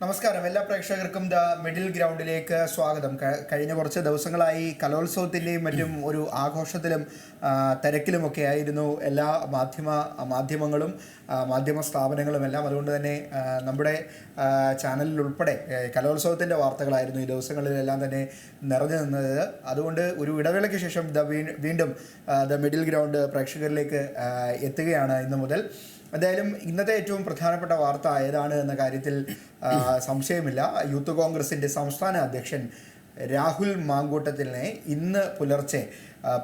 നമസ്കാരം. എല്ലാ പ്രേക്ഷകർക്കും ദ മിഡിൽ ഗ്രൗണ്ടിലേക്ക് സ്വാഗതം. കഴിഞ്ഞ കുറച്ച് ദിവസങ്ങളായി കലോത്സവത്തിൻ്റെയും മറ്റും ഒരു ആഘോഷത്തിലും തിരക്കിലുമൊക്കെ ആയിരുന്നു എല്ലാ മാധ്യമങ്ങളും മാധ്യമ സ്ഥാപനങ്ങളും എല്ലാം. അതുകൊണ്ട് തന്നെ നമ്മുടെ ചാനലിൽ ഉൾപ്പെടെ കലോത്സവത്തിൻ്റെ വാർത്തകളായിരുന്നു ഈ ദിവസങ്ങളിലെല്ലാം തന്നെ നിറഞ്ഞു നിന്നത്. അതുകൊണ്ട് ഒരു ഇടവേളയ്ക്ക് ശേഷം വീണ്ടും ദ മിഡിൽ ഗ്രൗണ്ട് പ്രേക്ഷകരിലേക്ക് എത്തുകയാണ് ഇന്നു മുതൽ. എന്തായാലും ഇന്നത്തെ ഏറ്റവും പ്രധാനപ്പെട്ട വാർത്ത ഏതാണ് എന്ന കാര്യത്തിൽ സംശയമില്ല. യൂത്ത് കോൺഗ്രസിൻ്റെ സംസ്ഥാന അധ്യക്ഷൻ രാഹുൽ മാങ്കൂട്ടത്തിലിനെ ഇന്ന് പുലർച്ചെ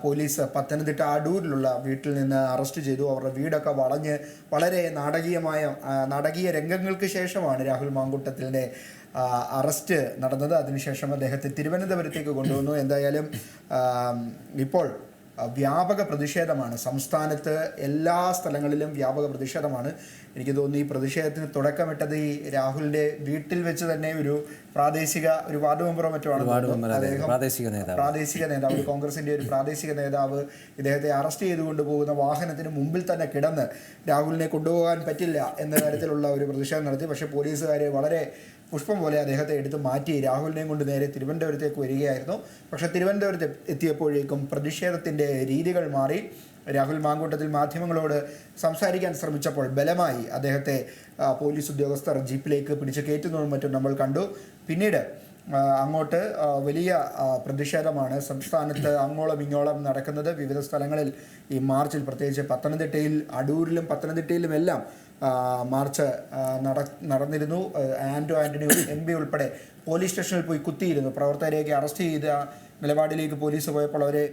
പോലീസ് പത്തനംതിട്ട അടൂരിലുള്ള വീട്ടിൽ നിന്ന് അറസ്റ്റ് ചെയ്തു. അവരുടെ വീടൊക്കെ വളഞ്ഞ് വളരെ നാടകീയ രംഗങ്ങൾക്ക് ശേഷമാണ് രാഹുൽ മാങ്കൂട്ടത്തിലിൻ്റെ അറസ്റ്റ് നടന്നത്. അതിനുശേഷം അദ്ദേഹത്തെ തിരുവനന്തപുരത്തേക്ക് കൊണ്ടുവന്നു. എന്തായാലും ഇപ്പോൾ വ്യാപക പ്രതിഷേധമാണ് സംസ്ഥാനത്ത്. എല്ലാ സ്ഥലങ്ങളിലും വ്യാപക പ്രതിഷേധമാണ്. എനിക്ക് തോന്നുന്നു ഈ പ്രതിഷേധത്തിന് തുടക്കമിട്ടത് ഈ രാഹുലിൻ്റെ വീട്ടിൽ വെച്ച് തന്നെ ഒരു വാർഡ് മെമ്പറോ മറ്റോ ആണ് അദ്ദേഹം, പ്രാദേശിക നേതാവ്, കോൺഗ്രസിൻ്റെ ഒരു പ്രാദേശിക നേതാവ്. ഇദ്ദേഹത്തെ അറസ്റ്റ് ചെയ്തുകൊണ്ട് പോകുന്ന വാഹനത്തിന് മുമ്പിൽ തന്നെ കിടന്ന് രാഹുലിനെ കൊണ്ടുപോകാൻ പറ്റില്ല എന്ന തരത്തിലുള്ള ഒരു പ്രതിഷേധം നടത്തി. പക്ഷേ പോലീസുകാർ വളരെ പുഷ്പം പോലെ അദ്ദേഹത്തെ എടുത്ത് മാറ്റി രാഹുലിനെയും കൊണ്ട് നേരെ തിരുവനന്തപുരത്തേക്ക് വരികയായിരുന്നു. പക്ഷേ തിരുവനന്തപുരത്ത് എത്തിയപ്പോഴേക്കും പ്രതിഷേധത്തിൻ്റെ രീതികൾ മാറി. രാഹുൽ മാങ്കൂട്ടത്തിൽ മാധ്യമങ്ങളോട് സംസാരിക്കാൻ ശ്രമിച്ചപ്പോൾ ബലമായി അദ്ദേഹത്തെ പോലീസ് ഉദ്യോഗസ്ഥർ ജീപ്പിലേക്ക് പിടിച്ച് കയറ്റുന്നതും മറ്റും നമ്മൾ കണ്ടു. പിന്നീട് അങ്ങോട്ട് വലിയ പ്രതിഷേധമാണ് സംസ്ഥാനത്ത് അങ്ങോളം ഇങ്ങോളം നടക്കുന്നത്. വിവിധ സ്ഥലങ്ങളിൽ ഈ മാർച്ചിൽ, പ്രത്യേകിച്ച് പത്തനംതിട്ടയിൽ, അടൂരിലും പത്തനംതിട്ടയിലുമെല്ലാം മാർച്ച് നടന്നിരുന്നു. ആൻ്റണി MP ഉൾപ്പെടെ പോലീസ് സ്റ്റേഷനിൽ പോയി കുത്തിയിരുന്നു. പ്രവർത്തകരെയൊക്കെ അറസ്റ്റ് ചെയ്ത നിലപാടിലേക്ക് പോലീസ് പോയപ്പോൾ അവരെ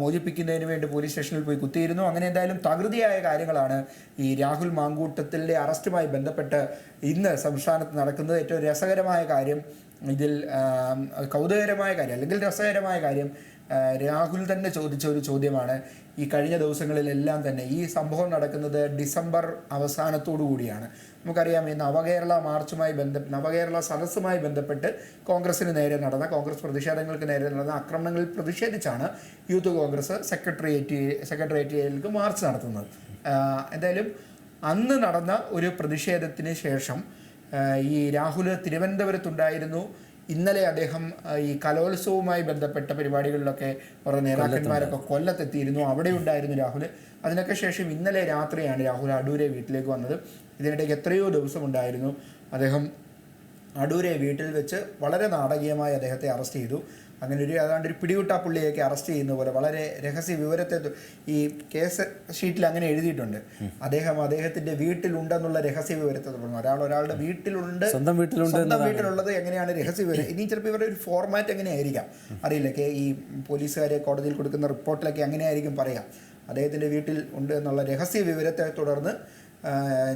മോചിപ്പിക്കുന്നതിന് വേണ്ടി പോലീസ് സ്റ്റേഷനിൽ പോയി കുത്തിയിരുന്നു. അങ്ങനെ എന്തായാലും തകൃതിയായ കാര്യങ്ങളാണ് ഈ രാഹുൽ മാങ്കൂട്ടത്തിൻ്റെ അറസ്റ്റുമായി ബന്ധപ്പെട്ട് ഇന്ന് സംസ്ഥാനത്ത് നടക്കുന്നത്. ഏറ്റവും രസകരമായ കാര്യം, ഇതിൽ കൗതുകകരമായ കാര്യം അല്ലെങ്കിൽ രസകരമായ കാര്യം, രാഹുൽ തന്നെ ചോദിച്ച ഒരു ചോദ്യമാണ്. ഈ കഴിഞ്ഞ ദിവസങ്ങളിലെല്ലാം തന്നെ ഈ സംഭവം നടക്കുന്നത് ഡിസംബർ അവസാനത്തോടു കൂടിയാണ്. നമുക്കറിയാം, ഈ നവകേരള സദസ്സുമായി ബന്ധപ്പെട്ട് കോൺഗ്രസിന് നേരെ നടന്ന, കോൺഗ്രസ് പ്രതിഷേധങ്ങൾക്ക് നേരെ നടന്ന ആക്രമണങ്ങളിൽ പ്രതിഷേധിച്ചാണ് യൂത്ത് കോൺഗ്രസ് സെക്രട്ടേറിയറ്റിലേക്ക് മാർച്ച് നടത്തുന്നത്. എന്തായാലും അന്ന് നടന്ന ഒരു പ്രതിഷേധത്തിന് ശേഷം ഈ രാഹുൽ തിരുവനന്തപുരത്തുണ്ടായിരുന്നു. ഇന്നലെ അദ്ദേഹം ഈ കലോത്സവവുമായി ബന്ധപ്പെട്ട പരിപാടികളിലൊക്കെ കുറേ നേതാക്കന്മാരൊക്കെ കൊല്ലത്തെത്തിയിരുന്നു. അവിടെ ഉണ്ടായിരുന്നു രാഹുൽ. അതിനൊക്കെ ശേഷം ഇന്നലെ രാത്രിയാണ് രാഹുൽ അടൂരെ വീട്ടിലേക്ക് വന്നത്. ഇതിനിടയ്ക്ക് എത്രയോ ദിവസമുണ്ടായിരുന്നു. അദ്ദേഹം അടൂരെ വീട്ടിൽ വെച്ച് വളരെ നാടകീയമായി അദ്ദേഹത്തെ അറസ്റ്റ് ചെയ്തു. അങ്ങനെ ഏതാണ്ട് ഒരു പിടികിട്ടാപ്പുള്ളിയൊക്കെ അറസ്റ്റ് ചെയ്യുന്ന പോലെ വളരെ രഹസ്യ വിവരത്തെ ഈ കേസ് ഷീറ്റിൽ അങ്ങനെ എഴുതിയിട്ടുണ്ട്. അദ്ദേഹത്തിൻ്റെ വീട്ടിലുണ്ടെന്നുള്ള രഹസ്യ വിവരത്തെ തുടർന്നു. ഒരാളുടെ വീട്ടിലുണ്ട്, സ്വന്തം വീട്ടിലുള്ളത് എങ്ങനെയാണ് രഹസ്യ വിവരം? ഇനി ചിലപ്പോൾ ഇവരുടെ ഒരു ഫോർമാറ്റ് എങ്ങനെയായിരിക്കാം അറിയില്ല. ഈ പോലീസുകാരെ കോടതിയിൽ കൊടുക്കുന്ന റിപ്പോർട്ടിലൊക്കെ അങ്ങനെയായിരിക്കും പറയാം. അദ്ദേഹത്തിൻ്റെ വീട്ടിൽ ഉണ്ട് എന്നുള്ള രഹസ്യ വിവരത്തെ തുടർന്ന്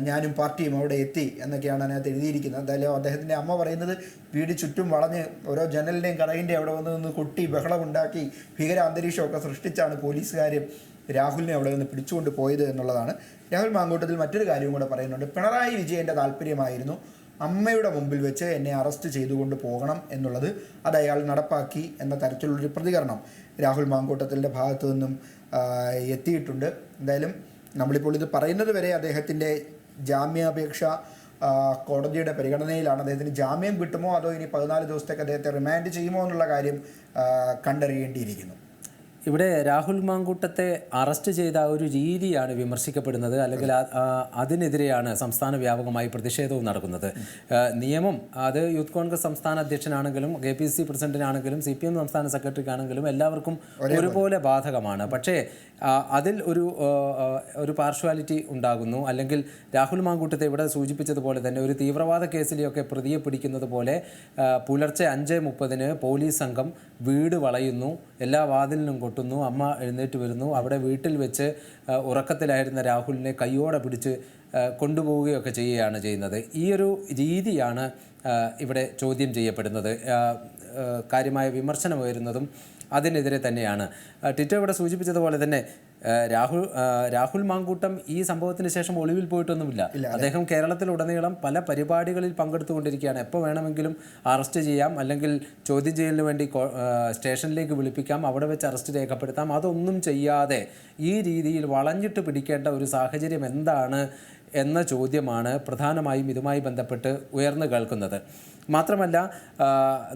ഞാനും പാർട്ടിയും അവിടെ എത്തി എന്നൊക്കെയാണ് അതിനകത്ത് എഴുതിയിരിക്കുന്നത്. എന്തായാലും അദ്ദേഹത്തിൻ്റെ അമ്മ പറയുന്നത് വീട് ചുറ്റും വളഞ്ഞ് ഓരോ ജനലിൻ്റെയും കടയിൻ്റെയും അവിടെ നിന്ന് കൊട്ടി ബഹളമുണ്ടാക്കി ഭീകര അന്തരീക്ഷമൊക്കെ സൃഷ്ടിച്ചാണ് പോലീസുകാർ രാഹുലിനെ അവിടെ നിന്ന് പിടിച്ചുകൊണ്ട് പോയത് എന്നുള്ളതാണ്. രാഹുൽ മാങ്കൂട്ടത്തിൽ മറ്റൊരു കാര്യവും കൂടെ പറയുന്നുണ്ട്. പിണറായി വിജയൻ്റെ താല്പര്യമായിരുന്നു അമ്മയുടെ മുമ്പിൽ വെച്ച് എന്നെ അറസ്റ്റ് ചെയ്തുകൊണ്ട് പോകണം എന്നുള്ളത്. അത് അയാൾ നടപ്പാക്കി എന്ന തരത്തിലുള്ളൊരു പ്രതികരണം രാഹുൽ മാങ്കൂട്ടത്തിൻ്റെ ഭാഗത്തു നിന്നും എത്തിയിട്ടുണ്ട്. എന്തായാലും നമ്മളിപ്പോൾ ഇത് പറയുന്നത് വരെ അദ്ദേഹത്തിൻ്റെ ജാമ്യാപേക്ഷ കോടതിയുടെ പരിഗണനയിലാണ്. അദ്ദേഹത്തിന് ജാമ്യം കിട്ടുമോ അതോ ഇനി 14 ദിവസത്തേക്ക് അദ്ദേഹത്തെ റിമാൻഡ് ചെയ്യുമോ എന്നുള്ള കാര്യം കണ്ടറിയേണ്ടിയിരിക്കുന്നു. ഇവിടെ രാഹുൽ മാങ്കൂട്ടത്തെ അറസ്റ്റ് ചെയ്ത ഒരു രീതിയാണ് വിമർശിക്കപ്പെടുന്നത്, അല്ലെങ്കിൽ അതിനെതിരെയാണ് സംസ്ഥാന വ്യാപകമായി പ്രതിഷേധവും നടക്കുന്നത്. നിയമം അത് യൂത്ത് കോൺഗ്രസ് സംസ്ഥാന അധ്യക്ഷനാണെങ്കിലും KPCC പ്രസിഡന്റിനാണെങ്കിലും CPM സംസ്ഥാന സെക്രട്ടറിക്കാണെങ്കിലും എല്ലാവർക്കും ഒരുപോലെ ബാധകമാണ്. പക്ഷേ അതിൽ ഒരു പാർഷ്വാലിറ്റി ഉണ്ടാകുന്നു. അല്ലെങ്കിൽ രാഹുൽ മാങ്കൂട്ടത്തെ ഇവിടെ സൂചിപ്പിച്ചതുപോലെ തന്നെ ഒരു തീവ്രവാദ കേസിലെയൊക്കെ പ്രതിയെ പിടിക്കുന്നത് പോലെ പുലർച്ചെ 5:30 പോലീസ് സംഘം വീട് വളയുന്നു, എല്ലാ വാതിലിനും കൊട്ടുന്നു, അമ്മ എഴുന്നേറ്റ് വരുന്നു. അവിടെ വീട്ടിൽ വെച്ച് ഉറക്കത്തിലായിരുന്ന രാഹുലിനെ കയ്യോടെ പിടിച്ച് കൊണ്ടുപോവുകയൊക്കെ ചെയ്യുന്നത്. ഈ ഒരു രീതിയാണ് ഇവിടെ ചോദ്യം ചെയ്യപ്പെടുന്നത്. കാര്യമായ വിമർശനം ഉയരുന്നതും അതിനെതിരെ തന്നെയാണ്. ടിറ്റോ ഇവിടെ സൂചിപ്പിച്ചതുപോലെ തന്നെ രാഹുൽ മാങ്കൂട്ടം ഈ സംഭവത്തിന് ശേഷം ഒളിവിൽ പോയിട്ടൊന്നുമില്ല. അദ്ദേഹം കേരളത്തിലുടനീളം പല പരിപാടികളിൽ പങ്കെടുത്തുകൊണ്ടിരിക്കുകയാണ്. എപ്പോൾ വേണമെങ്കിലും അറസ്റ്റ് ചെയ്യാം, അല്ലെങ്കിൽ ചോദ്യം ചെയ്യലിന് വേണ്ടി സ്റ്റേഷനിലേക്ക് വിളിപ്പിക്കാം, അവിടെ വെച്ച് അറസ്റ്റ് രേഖപ്പെടുത്താം. അതൊന്നും ചെയ്യാതെ ഈ രീതിയിൽ വളഞ്ഞിട്ട് പിടിക്കേണ്ട ഒരു സാഹചര്യം എന്താണ് എന്ന ചോദ്യമാണ് പ്രധാനമായും ഇതുമായി ബന്ധപ്പെട്ട് ഉയർന്നു കേൾക്കുന്നത്. മാത്രമല്ല,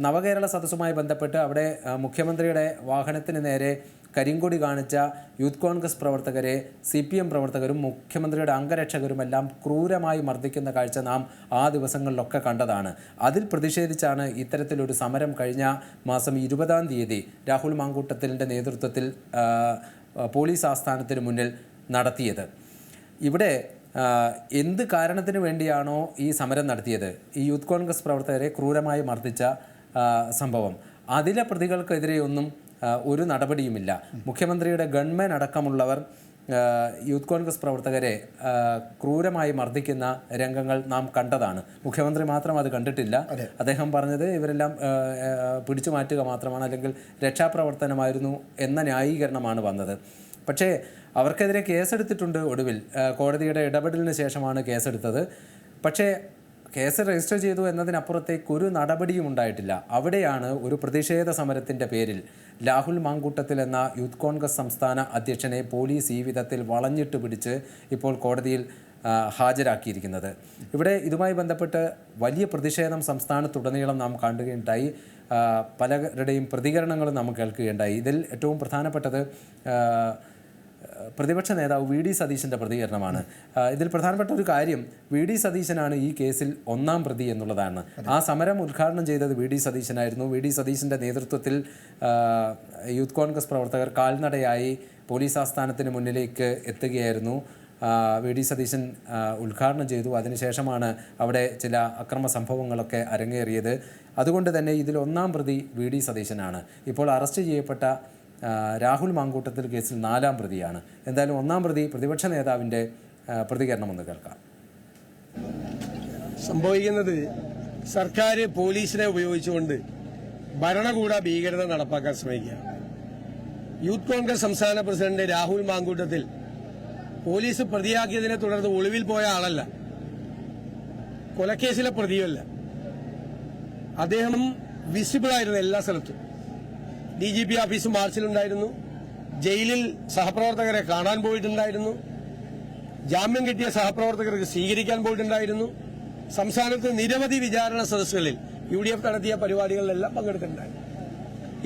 നവകേരള സദസ്സുമായി ബന്ധപ്പെട്ട് അവിടെ മുഖ്യമന്ത്രിയുടെ വാഹനത്തിന് നേരെ കരിങ്കൊടി കാണിച്ച യൂത്ത് കോൺഗ്രസ് പ്രവർത്തകരെ CPM പ്രവർത്തകരും മുഖ്യമന്ത്രിയുടെ അംഗരക്ഷകരുമെല്ലാം ക്രൂരമായി മർദ്ദിക്കുന്ന കാഴ്ച നാം ആ ദിവസങ്ങളിലൊക്കെ കണ്ടതാണ്. അതിൽ പ്രതിഷേധിച്ചാണ് ഇത്തരത്തിലൊരു സമരം കഴിഞ്ഞ മാസം 20-ാം തീയതി രാഹുൽ മാങ്കൂട്ടത്തിലിൻ്റെ നേതൃത്വത്തിൽ പോലീസ് ആസ്ഥാനത്തിന് മുന്നിൽ നടത്തിയത്. ഇവിടെ എന്ത് കാരണത്തിന് വേണ്ടിയാണോ ഈ സമരം നടത്തിയത്, ഈ യൂത്ത് കോൺഗ്രസ് പ്രവർത്തകരെ ക്രൂരമായി മർദ്ദിച്ച സംഭവം, അതിലെ പ്രതികൾക്കെതിരെയൊന്നും ഒരു നടപടിയുമില്ല. മുഖ്യമന്ത്രിയുടെ ഗൺമാൻ അടക്കമുള്ളവർ യൂത്ത് കോൺഗ്രസ് പ്രവർത്തകരെ ക്രൂരമായി മർദ്ദിക്കുന്ന രംഗങ്ങൾ നാം കണ്ടതാണ്. മുഖ്യമന്ത്രി മാത്രം അത് കണ്ടിട്ടില്ല. അദ്ദേഹം പറഞ്ഞത് ഇവരെല്ലാം പിടിച്ചു മാറ്റുക മാത്രമാണ്, അല്ലെങ്കിൽ രക്ഷാപ്രവർത്തനമായിരുന്നു എന്ന ന്യായീകരണമാണ് വന്നത്. പക്ഷേ അവർക്കെതിരെ കേസെടുത്തിട്ടുണ്ട്. ഒടുവിൽ കോടതിയുടെ ഇടപെടലിന് ശേഷമാണ് കേസെടുത്തത്. പക്ഷേ കേസ് രജിസ്റ്റർ ചെയ്തു എന്നതിനപ്പുറത്തേക്ക് ഒരു നടപടിയും ഉണ്ടായിട്ടില്ല. അവിടെയാണ് ഒരു പ്രതിഷേധ സമരത്തിൻ്റെ പേരിൽ രാഹുൽ മാങ്കൂട്ടത്തിൽ എന്ന യൂത്ത് കോൺഗ്രസ് സംസ്ഥാന അധ്യക്ഷനെ പോലീസ് ഈ വിധത്തിൽ വളഞ്ഞിട്ട് പിടിച്ച് ഇപ്പോൾ കോടതിയിൽ ഹാജരാക്കിയിരിക്കുന്നത്. ഇവിടെ ഇതുമായി ബന്ധപ്പെട്ട് വലിയ പ്രതിഷേധം സംസ്ഥാനത്തുടനീളം നാം കാണുകയുണ്ടായി. പലരുടെയും പ്രതികരണങ്ങളും നാം കേൾക്കുകയുണ്ടായി. ഇതിൽ ഏറ്റവും പ്രധാനപ്പെട്ടത് പ്രതിപക്ഷ നേതാവ് VD സതീശൻ്റെ പ്രതികരണമാണ്. ഇതിൽ പ്രധാനപ്പെട്ട ഒരു കാര്യം, VD സതീശനാണ് ഈ കേസിൽ ഒന്നാം പ്രതി എന്നുള്ളതാണ്. ആ സമരം ഉദ്ഘാടനം ചെയ്തത് VD സതീശനായിരുന്നു. VD സതീശൻ്റെ നേതൃത്വത്തിൽ യൂത്ത് കോൺഗ്രസ് പ്രവർത്തകർ കാൽനടയായി പോലീസ് ആസ്ഥാനത്തിന് മുന്നിലേക്ക് എത്തുകയായിരുന്നു. VD സതീശൻ ഉദ്ഘാടനം ചെയ്തു. അതിനുശേഷമാണ് അവിടെ ചില അക്രമ സംഭവങ്ങളൊക്കെ അരങ്ങേറിയത്. അതുകൊണ്ട് തന്നെ ഇതിൽ ഒന്നാം പ്രതി VD സതീശനാണ്. ഇപ്പോൾ അറസ്റ്റ് ചെയ്യപ്പെട്ട രാഹുൽ മാങ്കൂട്ടത്തിൽ കേസിൽ 4-ാം പ്രതിയാണ്. എന്തായാലും 1-ാം പ്രതി പ്രതിപക്ഷ നേതാവിൻ്റെ പ്രതികരണം ഒന്ന് കേൾക്കാം. സംഭവിക്കുന്നത് സർക്കാർ പോലീസിനെ ഉപയോഗിച്ചുകൊണ്ട് ഭരണകൂട ഭീകരത നടപ്പാക്കാൻ ശ്രമിക്കുക. യൂത്ത് കോൺഗ്രസ് സംസ്ഥാന പ്രസിഡന്റ് രാഹുൽ മാങ്കൂട്ടത്തിൽ പോലീസ് പ്രതിയാക്കിയതിനെ തുടർന്ന് ഒളിവിൽ പോയ ആളല്ല, കൊലക്കേസിലെ പ്രതിയല്ല. അദ്ദേഹം വിസിബിളായിരുന്നു എല്ലാ സ്ഥലത്തും. DGP ഓഫീസ് മാർച്ചിലുണ്ടായിരുന്നു, ജയിലിൽ സഹപ്രവർത്തകരെ കാണാൻ പോയിട്ടുണ്ടായിരുന്നു, ജാമ്യം കിട്ടിയ സഹപ്രവർത്തകർക്ക് സ്വീകരിക്കാൻ പോയിട്ടുണ്ടായിരുന്നു. സംസ്ഥാനത്ത് നിരവധി വിചാരണ സദസ്സുകളിൽ UDF നടത്തിയ പരിപാടികളിലെല്ലാം പങ്കെടുത്തിട്ടുണ്ടായിരുന്നു.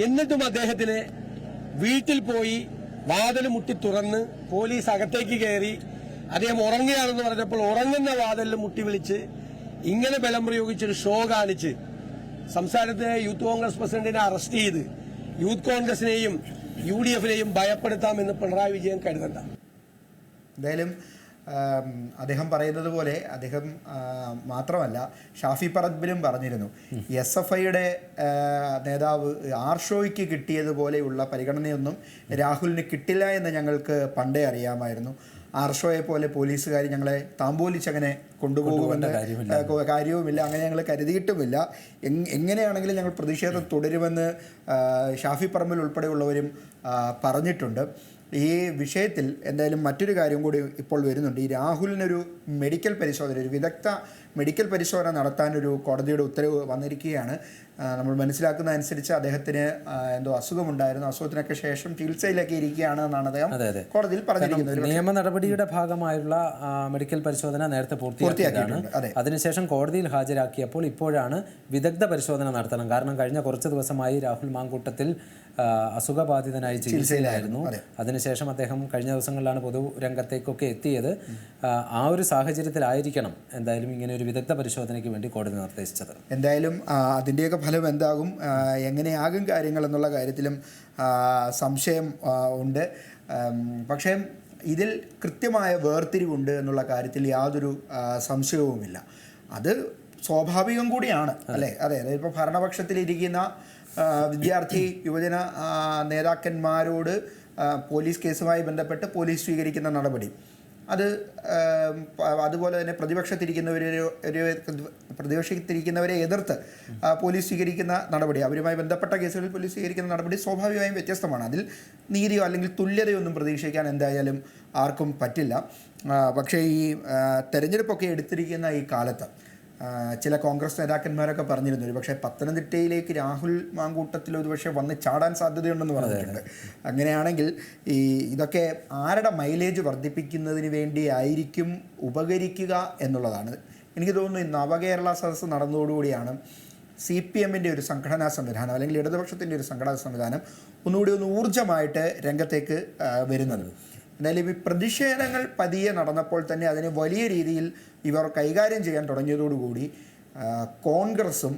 എന്നിട്ടും അദ്ദേഹത്തിന് വീട്ടിൽ പോയി വാതിൽ മുട്ടി തുറന്ന് പോലീസ് അകത്തേക്ക് കയറി അദ്ദേഹം ഉറങ്ങുകയാണെന്ന് പറഞ്ഞപ്പോൾ ഉറങ്ങുന്ന വാതിലിൽ മുട്ടി വിളിച്ച് ഇങ്ങനെ ബലം പ്രയോഗിച്ചൊരു ഷോ കാണിച്ച് സംസ്ഥാനത്തെ യൂത്ത് കോൺഗ്രസ് പ്രസിഡന്റിനെ അറസ്റ്റ് ചെയ്ത് യൂത്ത് കോൺഗ്രസിനെയും UDFനെയും ഭയപ്പെടുത്താമെന്ന് പിണറായി വിജയൻ കരുതണ്ട. എന്തായാലും അദ്ദേഹം പറയുന്നത് പോലെ അദ്ദേഹം മാത്രമല്ല, ഷാഫി പറമ്പിലും പറഞ്ഞിരുന്നു, SFIയുടെ നേതാവ് ആർഷോയ്ക്ക് കിട്ടിയതുപോലെയുള്ള പരിഗണനയൊന്നും രാഹുലിന് കിട്ടില്ല എന്ന് ഞങ്ങൾക്ക് പണ്ടേ അറിയാമായിരുന്നു. ആർഷോയെ പോലെ പോലീസുകാർ ഞങ്ങളെ താമ്പോലിച്ചങ്ങനെ കൊണ്ടുപോകുമെന്ന് കാര്യവുമില്ല, അങ്ങനെ ഞങ്ങൾ കരുതിയിട്ടുമില്ല. എങ്ങനെയാണെങ്കിലും ഞങ്ങൾ പ്രതിഷേധം തുടരുമെന്ന് ഷാഫി പറമ്പിൽ ഉൾപ്പെടെയുള്ളവരും പറഞ്ഞിട്ടുണ്ട്. ഈ വിഷയത്തിൽ എന്തായാലും മറ്റൊരു കാര്യം കൂടി ഇപ്പോൾ വരുന്നുണ്ട്. ഈ രാഹുലിനൊരു മെഡിക്കൽ പരിശോധന, ഒരു വിദഗ്ധ മെഡിക്കൽ പരിശോധന നടത്താനൊരു കോടതിയുടെ ഉത്തരവ് വന്നിരിക്കുകയാണ്. നമ്മൾ മനസ്സിലാക്കുന്ന അനുസരിച്ച് അദ്ദേഹത്തിന് എന്തോ അസുഖമുണ്ടായിരുന്നു, അസുഖത്തിനൊക്കെ ശേഷം ചികിത്സയിലൊക്കെ ഇരിക്കുകയാണ് എന്നാണ് അദ്ദേഹം കോടതിയിൽ പറഞ്ഞിരിക്കുന്നത്. നിയമ നടപടിയുടെ ഭാഗമായുള്ള മെഡിക്കൽ പരിശോധന നേരത്തെ പൂർത്തിയാക്കിയിട്ടുണ്ട്. അതിനുശേഷം കോടതിയിൽ ഹാജരാക്കിയപ്പോൾ ഇപ്പോഴാണ് വിദഗ്ധ പരിശോധന നടത്തണം. കാരണം കഴിഞ്ഞ കുറച്ച് ദിവസമായി രാഹുൽ മാങ്കൂട്ടത്തിൽ അസുഖബാധിതനായി ചികിത്സയിലായിരുന്നു. അതിനുശേഷം അദ്ദേഹം കഴിഞ്ഞ ദിവസങ്ങളിലാണ് പൊതുരംഗത്തേക്കൊക്കെ എത്തിയത്. ആ ഒരു സാഹചര്യത്തിലായിരിക്കണം എന്തായാലും ഇങ്ങനെ ഒരു വിദഗ്ധ പരിശോധനയ്ക്ക് വേണ്ടി കോടതി നിർദ്ദേശിച്ചത്. എന്തായാലും അതിൻ്റെയൊക്കെ ഫലം എന്താകും, എങ്ങനെയാകും കാര്യങ്ങൾ എന്നുള്ള കാര്യത്തിലും സംശയം ഉണ്ട്. പക്ഷേ ഇതിൽ കൃത്യമായ വേർതിരിവുണ്ട് എന്നുള്ള കാര്യത്തിൽ യാതൊരു സംശയവുമില്ല. അത് സ്വാഭാവികം കൂടിയാണ്, അല്ലേ? അതെ, അതായത് ഇപ്പോൾ ഭരണപക്ഷത്തിലിരിക്കുന്ന വിദ്യാർത്ഥി യുവജന നേതാക്കന്മാരോട് പോലീസ് കേസുമായി ബന്ധപ്പെട്ട് പോലീസ് സ്വീകരിക്കുന്ന നടപടി, അതുപോലെ തന്നെ പ്രതിപക്ഷത്തിരിക്കുന്നവരെ എതിർത്ത് പോലീസ് സ്വീകരിക്കുന്ന നടപടി, അവരുമായി ബന്ധപ്പെട്ട കേസുകളിൽ പോലീസ് സ്വീകരിക്കുന്ന നടപടി സ്വാഭാവികമായും വ്യത്യസ്തമാണ്. അതിൽ നീതിയോ അല്ലെങ്കിൽ തുല്യതയൊന്നും പ്രതീക്ഷിക്കാൻ എന്തായാലും ആർക്കും പറ്റില്ല. പക്ഷേ ഈ തെരഞ്ഞെടുപ്പൊക്കെ എടുത്തിരിക്കുന്ന ഈ കാലത്ത് ചില കോൺഗ്രസ് നേതാക്കന്മാരൊക്കെ പറഞ്ഞിരുന്നു ഒരു പക്ഷേ പത്തനംതിട്ടയിലേക്ക് രാഹുൽ മാങ്കൂട്ടത്തിൽ ഒരു പക്ഷേ വന്ന് ചാടാൻ സാധ്യതയുണ്ടെന്ന് പറഞ്ഞിട്ടുണ്ട്. അങ്ങനെയാണെങ്കിൽ ഇതൊക്കെ ആരുടെ മൈലേജ് വർദ്ധിപ്പിക്കുന്നതിന് വേണ്ടി ആയിരിക്കും ഉപകരിക്കുക എന്നുള്ളതാണ്. എനിക്ക് തോന്നുന്നു ഈ നവകേരള സദസ്സ് നടന്നതോടുകൂടിയാണ് CPM-ൻ്റെ ഒരു സംഘടനാ സംവിധാനം അല്ലെങ്കിൽ ഇടതുപക്ഷത്തിൻ്റെ ഒരു സംഘടനാ സംവിധാനം ഒന്നുകൂടി ഊർജ്ജമായിട്ട് രംഗത്തേക്ക് വരുന്നത്. എന്തായാലും ഈ പ്രതിഷേധങ്ങൾ പതിയെ നടന്നപ്പോൾ തന്നെ അതിനെ വലിയ രീതിയിൽ ഇവർ കൈകാര്യം ചെയ്യാൻ തുടങ്ങിയതോടുകൂടി കോൺഗ്രസും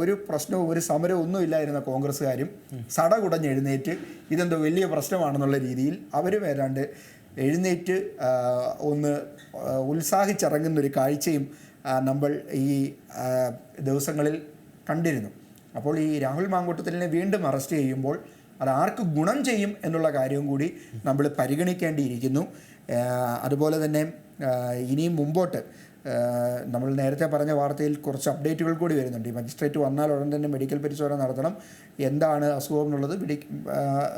ഒരു പ്രശ്നവും ഒരു സമരവും ഒന്നും ഇല്ലായിരുന്ന കോൺഗ്രസ്സുകാരും സടകുടഞ്ഞെഴുന്നേറ്റ് ഇതെന്തോ വലിയ പ്രശ്നമാണെന്നുള്ള രീതിയിൽ അവരും ഏതാണ്ട് എഴുന്നേറ്റ് ഒന്ന് ഉത്സാഹിച്ചിറങ്ങുന്നൊരു കാഴ്ചയും നമ്മൾ ഈ ദിവസങ്ങളിൽ കണ്ടിരുന്നു. അപ്പോൾ ഈ രാഹുൽ മാങ്കൂട്ടത്തിലിനെ വീണ്ടും അറസ്റ്റ് ചെയ്യുമ്പോൾ അത് ആർക്ക് ഗുണം ചെയ്യും എന്നുള്ള കാര്യവും കൂടി നമ്മൾ പരിഗണിക്കേണ്ടിയിരിക്കുന്നു. അതുപോലെ തന്നെ ഇനിയും മുമ്പോട്ട് നമ്മൾ നേരത്തെ പറഞ്ഞ വാർത്തയിൽ കുറച്ച് അപ്ഡേറ്റുകൾ കൂടി വരുന്നുണ്ട്. ഈ മജിസ്ട്രേറ്റ് വന്നാൽ ഉടൻ തന്നെ മെഡിക്കൽ പരിശോധന നടത്തണം, എന്താണ് അസുഖം എന്നുള്ളത്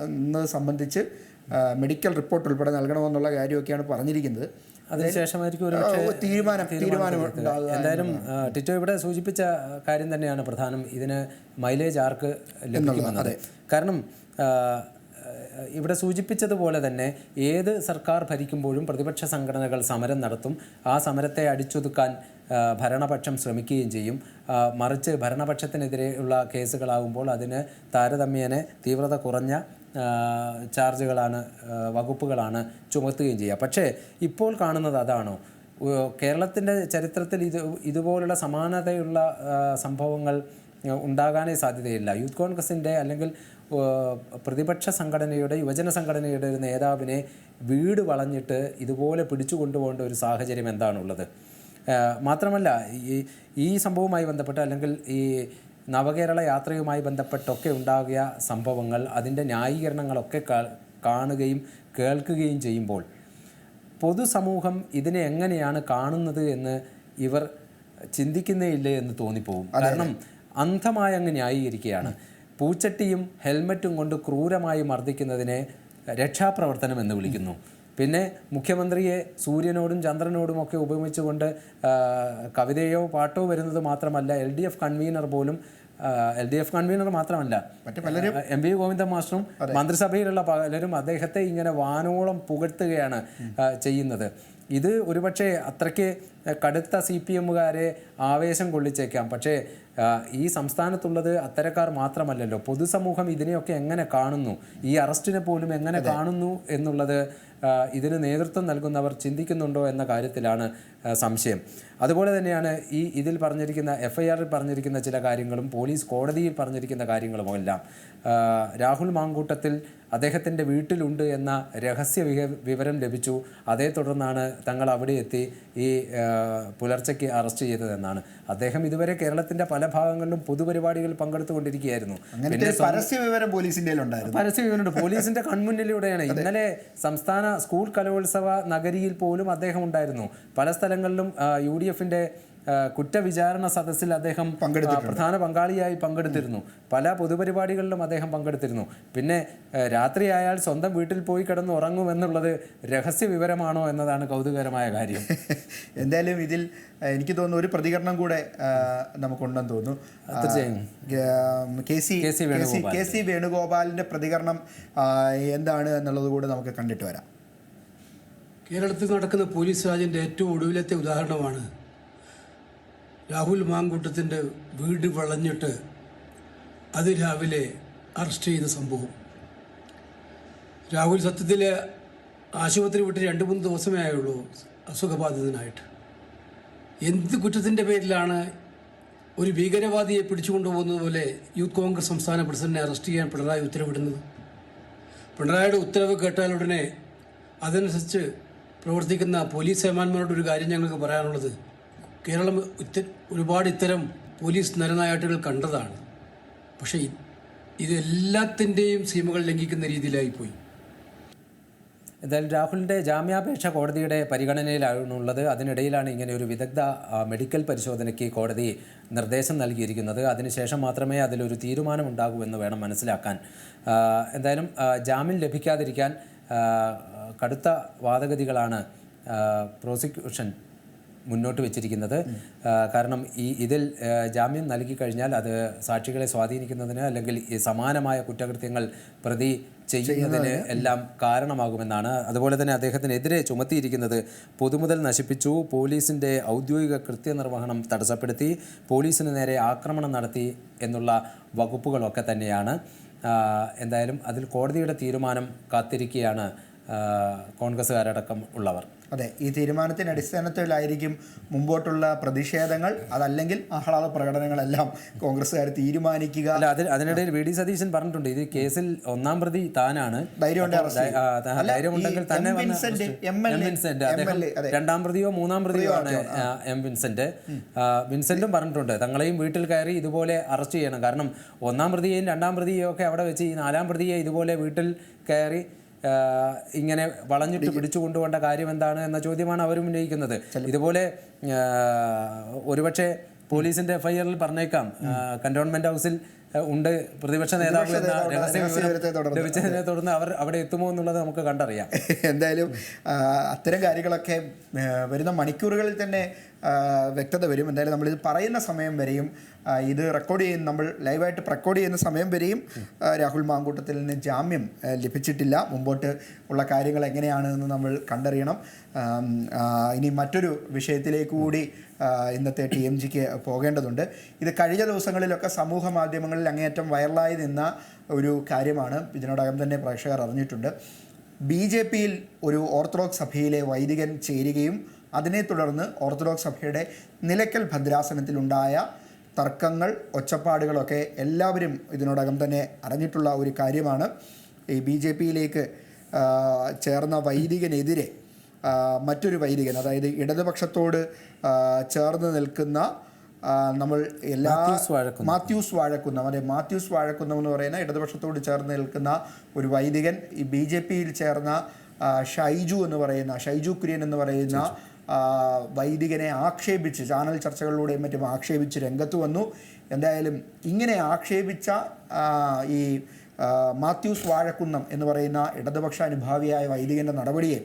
എന്നത് സംബന്ധിച്ച് മെഡിക്കൽ റിപ്പോർട്ട് ഉൾപ്പെടെ നൽകണമെന്നുള്ള കാര്യമൊക്കെയാണ് പറഞ്ഞിരിക്കുന്നത്. അതിനുശേഷമായിരിക്കും ഒരു തീരുമാനം. എന്തായാലും ടിറ്റോ ഇവിടെ സൂചിപ്പിച്ച കാര്യം തന്നെയാണ് പ്രധാനം, ഇതിന് മൈലേജ് ആർക്ക് ലഭിക്കുമെന്നത്. കാരണം ഇവിടെ സൂചിപ്പിച്ചതുപോലെ തന്നെ ഏത് സർക്കാർ ഭരിക്കുമ്പോഴും പ്രതിപക്ഷ സംഘടനകൾ സമരം നടത്തും. ആ സമരത്തെ അടിച്ചൊതുക്കാൻ ഭരണപക്ഷം ശ്രമിക്കുകയും ചെയ്യും. മറിച്ച് ഭരണപക്ഷത്തിനെതിരെയുള്ള കേസുകളാകുമ്പോൾ അതിന് താരതമ്യേന തീവ്രത കുറഞ്ഞ ചാർജുകളാണ്, വകുപ്പുകളാണ് ചുമത്തുകയും ചെയ്യുക. പക്ഷേ ഇപ്പോൾ കാണുന്നത് അതാണോ? കേരളത്തിൻ്റെ ചരിത്രത്തിൽ ഇതുപോലുള്ള സമാനതയുള്ള സംഭവങ്ങൾ ഉണ്ടാകാനേ സാധ്യതയില്ല. യൂത്ത് കോൺഗ്രസിൻ്റെ അല്ലെങ്കിൽ പ്രതിപക്ഷ സംഘടനയുടെ യുവജന സംഘടനയുടെ ഒരു നേതാവിനെ വീട് വളഞ്ഞിട്ട് ഇതുപോലെ പിടിച്ചു കൊണ്ടുപോകേണ്ട ഒരു സാഹചര്യം എന്താണുള്ളത്? മാത്രമല്ല ഈ സംഭവവുമായി ബന്ധപ്പെട്ട് അല്ലെങ്കിൽ ഈ നവകേരള യാത്രയുമായി ബന്ധപ്പെട്ടൊക്കെ ഉണ്ടാകിയ സംഭവങ്ങൾ, അതിൻ്റെ ന്യായീകരണങ്ങളൊക്കെ കാണുകയും കേൾക്കുകയും ചെയ്യുമ്പോൾ പൊതുസമൂഹം ഇതിനെ എങ്ങനെയാണ് കാണുന്നത് എന്ന് ഇവർ ചിന്തിക്കുന്നേയില്ലേ എന്ന് തോന്നിപ്പോവും. കാരണം അന്ധമായി അങ്ങ് ന്യായീകരിക്കുകയാണ്. പൂച്ചട്ടിയും ഹെൽമറ്റും കൊണ്ട് ക്രൂരമായി മർദ്ദിക്കുന്നതിനെ രക്ഷാപ്രവർത്തനം എന്ന് വിളിക്കുന്നു. പിന്നെ മുഖ്യമന്ത്രിയെ സൂര്യനോടും ചന്ദ്രനോടും ഒക്കെ ഉപമിച്ചുകൊണ്ട് കവിതയോ പാട്ടോ വരുന്നത് മാത്രമല്ല, LDF കൺവീനർ പോലും LDF കൺവീനർ മാത്രമല്ല MV ഗോവിന്ദൻ മാസ്റ്ററും മന്ത്രിസഭയിലുള്ള പലരും അദ്ദേഹത്തെ ഇങ്ങനെ വാനോളം പുകഴ്ത്തുകയാണ് ചെയ്യുന്നത്. ഇത് ഒരുപക്ഷെ അത്രയ്ക്ക് കടുത്ത CPM-കാരെ ആവേശം കൊള്ളിച്ചേക്കാം. പക്ഷേ ഈ സംസ്ഥാനത്തുള്ളത് അത്തരക്കാർ മാത്രമല്ലല്ലോ. പൊതുസമൂഹം ഇതിനെയൊക്കെ എങ്ങനെ കാണുന്നു, ഈ അറസ്റ്റിനെ പോലും എങ്ങനെ കാണുന്നു എന്നുള്ളത് ഇതിന് നേതൃത്വം നൽകുന്നവർ ചിന്തിക്കുന്നുണ്ടോ എന്ന കാര്യത്തിലാണ് സംശയം. അതുപോലെ തന്നെയാണ് ഇതിൽ പറഞ്ഞിരിക്കുന്ന FIR-ൽ പറഞ്ഞിരിക്കുന്ന ചില കാര്യങ്ങളും പോലീസ് കോടതിയിൽ പറഞ്ഞിരിക്കുന്ന കാര്യങ്ങളുമെല്ലാം. രാഹുൽ മാങ്കൂട്ടത്തിൽ അദ്ദേഹത്തിൻ്റെ വീട്ടിലുണ്ട് എന്ന രഹസ്യ വിവരം ലഭിച്ചു. അതേ തുടർന്നാണ് തങ്ങൾ അവിടെ എത്തി ഈ പുലർച്ചയ്ക്ക് അറസ്റ്റ് ചെയ്തതെന്നാണ്. അദ്ദേഹം ഇതുവരെ കേരളത്തിൻ്റെ പല ഭാഗങ്ങളിലും പൊതുപരിപാടികളിൽ പങ്കെടുത്തുകൊണ്ടിരിക്കുകയായിരുന്നു. പിന്നെ പരസ്യവിവരം പരസ്യവിവരമുണ്ട്, പോലീസിൻ്റെ കൺമുന്നിലൂടെയാണ്. ഇന്നലെ സംസ്ഥാന സ്കൂൾ കലോത്സവ നഗരിയിൽ പോലും അദ്ദേഹം ഉണ്ടായിരുന്നു. പല സ്ഥലങ്ങളിലും UDF-ൻ്റെ കുറ്റവിചാരണ സദസ്സിൽ അദ്ദേഹം പ്രധാന പങ്കാളിയായി പങ്കെടുത്തിരുന്നു. പല പൊതുപരിപാടികളിലും അദ്ദേഹം പങ്കെടുത്തിരുന്നു. പിന്നെ രാത്രിയായാൽ സ്വന്തം വീട്ടിൽ പോയി കിടന്ന് ഉറങ്ങുമെന്നുള്ളത് രഹസ്യ വിവരമാണോ എന്നതാണ് കൗതുകകരമായ കാര്യം. എന്തായാലും ഇതിൽ എനിക്ക് തോന്നുന്നു ഒരു പ്രതികരണം കൂടെ നമുക്കുണ്ടെന്ന് തോന്നുന്നു. KC വേണുഗോപാലിൻ്റെ പ്രതികരണം എന്താണ് എന്നുള്ളത് കൂടെ നമുക്ക് കണ്ടിട്ട് വരാം. കേരളത്തിൽ നടക്കുന്ന പോലീസ് രാജിൻ്റെ ഏറ്റവും ഒടുവിലത്തെ ഉദാഹരണമാണ് രാഹുൽ മാങ്കൂട്ടത്തിൻ്റെ വീട് വളഞ്ഞിട്ട് അതിരാവിലെ അറസ്റ്റ് ചെയ്ത സംഭവം. രാഹുൽ സത്യത്തിൽ ആശുപത്രി വിട്ട് 2-3 ദിവസമേ ആയുള്ളൂ അസുഖബാധിതനായിട്ട്. എന്ത് കുറ്റത്തിൻ്റെ പേരിലാണ് ഒരു ഭീകരവാദിയെ പിടിച്ചുകൊണ്ടുപോകുന്നത് പോലെ യൂത്ത് കോൺഗ്രസ് സംസ്ഥാന പ്രസിഡന്റിനെ അറസ്റ്റ് ചെയ്യാൻ പിണറായി ഉത്തരവിടുന്നത്? പിണറായിയുടെ ഉത്തരവ് കേട്ടാൽ ഉടനെ അതനുസരിച്ച് പ്രവർത്തിക്കുന്ന പോലീസ് സേമാന്മാരോടൊരു കാര്യം ഞങ്ങൾക്ക് പറയാനുള്ളത്, കേരളം ഒരുപാട് ഇത്തരം പോലീസ് നരനായാട്ടുകൾ കണ്ടതാണ്. പക്ഷേ ഇതെല്ലാത്തിൻ്റെയും സീമകൾ ലംഘിക്കുന്ന രീതിയിലായിപ്പോയി. എന്തായാലും രാഹുലിൻ്റെ ജാമ്യാപേക്ഷ കോടതിയുടെ പരിഗണനയിലാണുള്ളത്. അതിനിടയിലാണ് ഇങ്ങനെ ഒരു വിദഗ്ധ മെഡിക്കൽ പരിശോധനയ്ക്ക് കോടതി നിർദ്ദേശം നൽകിയിരിക്കുന്നത്. അതിനുശേഷം മാത്രമേ അതിലൊരു തീരുമാനമുണ്ടാകൂ എന്ന് വേണം മനസ്സിലാക്കാൻ. എന്തായാലും ജാമ്യം ലഭിക്കാതിരിക്കാൻ കടുത്ത വാദഗതികളാണ് പ്രോസിക്യൂഷൻ മുന്നോട്ട് വെച്ചിരിക്കുന്നത്. കാരണം ഇതിൽ ജാമ്യം നൽകി കഴിഞ്ഞാൽ അത് സാക്ഷികളെ സ്വാധീനിക്കുന്നതിന് അല്ലെങ്കിൽ ഈ സമാനമായ കുറ്റകൃത്യങ്ങൾ പ്രതി ചെയ്യുന്നതിന് എല്ലാം കാരണമാകുമെന്നാണ്. അതുപോലെ തന്നെ അദ്ദേഹത്തിനെതിരെ ചുമത്തിയിരിക്കുന്നത് പൊതുമുതൽ നശിപ്പിച്ചു, പോലീസിൻ്റെ ഔദ്യോഗിക കൃത്യനിർവഹണം തടസ്സപ്പെടുത്തി, പോലീസിന് നേരെ ആക്രമണം നടത്തി എന്നുള്ള വകുപ്പുകളൊക്കെ തന്നെയാണ്. എന്തായാലും അതിൽ കോടതിയുടെ തീരുമാനം കാത്തിരിക്കുകയാണ് കോൺഗ്രസ്സുകാരടക്കം ഉള്ളവർ. അതെ, ഈ തീരുമാനത്തിൻ്റെ അടിസ്ഥാനത്തിലായിരിക്കും മുമ്പോട്ടുള്ള പ്രതിഷേധങ്ങൾ, അതല്ലെങ്കിൽ ആഹ്ലാദ പ്രകടനങ്ങളെല്ലാം കോൺഗ്രസ്സുകാർ തീരുമാനിക്കുക. അല്ല, അതിനിടയിൽ വി ഡി സതീശൻ പറഞ്ഞിട്ടുണ്ട്, ഇത് കേസിൽ ഒന്നാം പ്രതി താനാണ്, ധൈര്യമുണ്ടെങ്കിൽ തന്നെ രണ്ടാം പ്രതിയോ മൂന്നാം പ്രതിയോ ആണ് എം വിൻസെന്റ്. വിൻസെന്റും പറഞ്ഞിട്ടുണ്ട് തങ്ങളെയും വീട്ടിൽ കയറി ഇതുപോലെ അറസ്റ്റ് ചെയ്യണം. കാരണം ഒന്നാം പ്രതിയെയും രണ്ടാം പ്രതിയെയും ഒക്കെ അവിടെ വെച്ച് ഈ നാലാം പ്രതിയെ ഇതുപോലെ വീട്ടിൽ കയറി ഇങ്ങനെ വളഞ്ഞിട്ട് പിടിച്ചു കൊണ്ടുപോകേണ്ട കാര്യം എന്താണ് എന്ന ചോദ്യമാണ് അവരും ഉന്നയിക്കുന്നത്. ഇതുപോലെ ഒരുപക്ഷെ പോലീസിന്റെ എഫ്ഐആറിൽ പറഞ്ഞേക്കാം കന്റോൺമെന്റ് ഹൗസിൽ ഉണ്ട് പ്രതിപക്ഷ നേതാവ് എന്ന രഹസ്യ വിവരം ലഭിച്ചതിനെ തുടർന്ന് അവർ അവിടെ എത്തുമോ എന്നുള്ളത് നമുക്ക് കണ്ടറിയാം. എന്തായാലും അത്തരം കാര്യങ്ങളൊക്കെ വരുന്ന മണിക്കൂറുകളിൽ തന്നെ വ്യക്തത വരും. എന്തായാലും നമ്മളിത് പറയുന്ന സമയം വരെയും ഇത് റെക്കോർഡ് ചെയ്യുന്ന നമ്മൾ ലൈവായിട്ട് റെക്കോർഡ് ചെയ്യുന്ന സമയം വരെയും രാഹുൽ മാങ്കൂട്ടത്തിന് ജാമ്യം ലഭിച്ചിട്ടില്ല. മുമ്പോട്ട് ഉള്ള കാര്യങ്ങൾ എങ്ങനെയാണെന്ന് നമ്മൾ കണ്ടറിയണം. ഇനി മറ്റൊരു വിഷയത്തിലേക്ക് കൂടി ഇന്നത്തെ TMGക്ക് പോകേണ്ടതുണ്ട്. ഇത് കഴിഞ്ഞ ദിവസങ്ങളിലൊക്കെ സമൂഹ മാധ്യമങ്ങളിൽ അങ്ങേയറ്റം വൈറലായി നിന്ന ഒരു കാര്യമാണ്. ഇതിനോടകം തന്നെ പ്രേക്ഷകർ അറിഞ്ഞിട്ടുണ്ട്. BJPയിൽ ഒരു ഓർത്തഡോക്സ് സഭയിലെ വൈദികൻ ചേരുകയും അതിനെ തുടർന്ന് ഓർത്തഡോക്സ് സഭയുടെ നിലയ്ക്കൽ ഭദ്രാസനത്തിലുണ്ടായ തർക്കങ്ങൾ, ഒച്ചപ്പാടുകളൊക്കെ എല്ലാവരും ഇതിനോടകം തന്നെ അറിഞ്ഞിട്ടുള്ള ഒരു കാര്യമാണ്. ഈ BJPയിലേക്ക് ചേർന്ന വൈദികനെതിരെ മറ്റൊരു വൈദികൻ, അതായത് ഇടതുപക്ഷത്തോട് ചേർന്ന് നിൽക്കുന്ന നമ്മൾ എല്ലാ മാത്യൂസ് വാഴക്കുന്നം എന്ന് പറയുന്ന ഇടതുപക്ഷത്തോട് ചേർന്ന് നിൽക്കുന്ന ഒരു വൈദികൻ ഈ BJPയിൽ ചേർന്ന ഷൈജു കുര്യൻ എന്ന് പറയുന്ന വൈദികനെ ആക്ഷേപിച്ച് ചാനൽ ചർച്ചകളിലൂടെയും മറ്റും ആക്ഷേപിച്ച് രംഗത്ത് വന്നു. എന്തായാലും ഇങ്ങനെ ആക്ഷേപിച്ച ഈ മാത്യൂസ് വാഴക്കുന്നം എന്ന് പറയുന്ന ഇടതുപക്ഷ അനുഭാവിയായ വൈദികൻ്റെ നടപടിയെ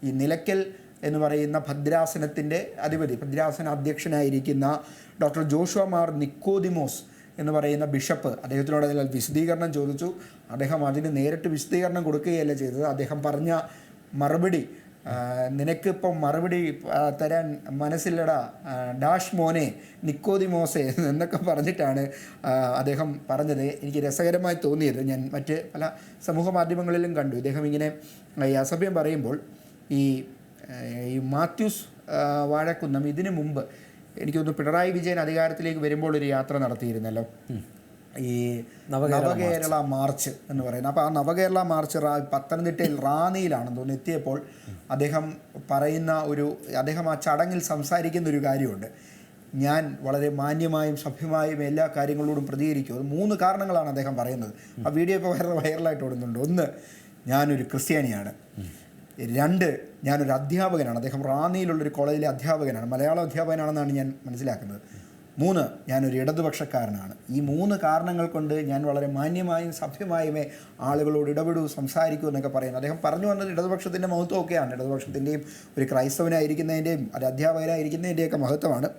ഈ നിലയ്ക്കൽ എന്ന് പറയുന്ന ഭദ്രാസനത്തിൻ്റെ അധിപതി, ഭദ്രാസന അധ്യക്ഷനായിരിക്കുന്ന ഡോക്ടർ ജോഷുവ മാർ നിക്കോദിമോസ് എന്ന് പറയുന്ന ബിഷപ്പ് അദ്ദേഹത്തിനോട് അതിൽ വിശദീകരണം ചോദിച്ചു. അദ്ദേഹം അതിന് നേരിട്ട് വിശദീകരണം കൊടുക്കുകയല്ല ചെയ്തത്. അദ്ദേഹം പറഞ്ഞ മറുപടി, നിനക്കിപ്പം മറുപടി തരാൻ മനസ്സില്ലടാ ഡാഷ് മോനെ നിക്കോദിമോസെ എന്നൊക്കെ പറഞ്ഞിട്ടാണ് അദ്ദേഹം പറഞ്ഞത്. എനിക്ക് രസകരമായി തോന്നിയത്, ഞാൻ മറ്റ് പല സമൂഹ മാധ്യമങ്ങളിലും കണ്ടു, ഇദ്ദേഹം ഇങ്ങനെ ഈ അസഭ്യം പറയുമ്പോൾ ഈ മാത്യൂസ് വാഴക്കുന്നം ഇതിനു മുമ്പ് എനിക്ക് തോന്നുന്നു പിണറായി വിജയൻ അധികാരത്തിലേക്ക് വരുമ്പോൾ ഒരു യാത്ര നടത്തിയിരുന്നല്ലോ, ഈ നവകേരള മാർച്ച് എന്ന് പറയുന്നത്. അപ്പോൾ ആ നവകേരള മാർച്ച് പത്തനംതിട്ടയിൽ റാന്നിയിലാണെന്ന് തോന്നുന്നു എത്തിയപ്പോൾ അദ്ദേഹം ആ ചടങ്ങിൽ സംസാരിക്കുന്ന ഒരു കാര്യമുണ്ട്. ഞാൻ വളരെ മാന്യമായും സഭ്യമായും എല്ലാ കാര്യങ്ങളോടും പ്രതികരിക്കും. അത് 3 കാരണങ്ങളാണ് അദ്ദേഹം പറയുന്നത്. ആ വീഡിയോ ഇപ്പോൾ വൈറലായിട്ട് ഓടുന്നുണ്ട്. 1, ഞാനൊരു ക്രിസ്ത്യാനിയാണ്. 2, ഞാനൊരു അധ്യാപകനാണ്. അദ്ദേഹം റാന്നിയിലുള്ളൊരു കോളേജിലെ അധ്യാപകനാണ്, മലയാളം അധ്യാപകനാണെന്നാണ് ഞാൻ മനസ്സിലാക്കുന്നത്. 3, ഞാനൊരു ഇടതുപക്ഷക്കാരനാണ്. ഈ 3 കാരണങ്ങൾ കൊണ്ട് ഞാൻ വളരെ മാന്യമായും സഭ്യമായുമേ ആളുകളോട് ഇടപെടൂ, സംസാരിക്കൂ എന്നൊക്കെ പറയുന്നു. അദ്ദേഹം പറഞ്ഞു വന്നത് ഇടതുപക്ഷത്തിൻ്റെ മഹത്വമൊക്കെയാണ്, ഇടതുപക്ഷത്തിൻ്റെയും ഒരു ക്രൈസ്തവനായിരിക്കുന്നതിൻ്റെയും ഒരു അധ്യാപകനായിരിക്കുന്നതിൻ്റെയൊക്കെ മഹത്വമാണ്.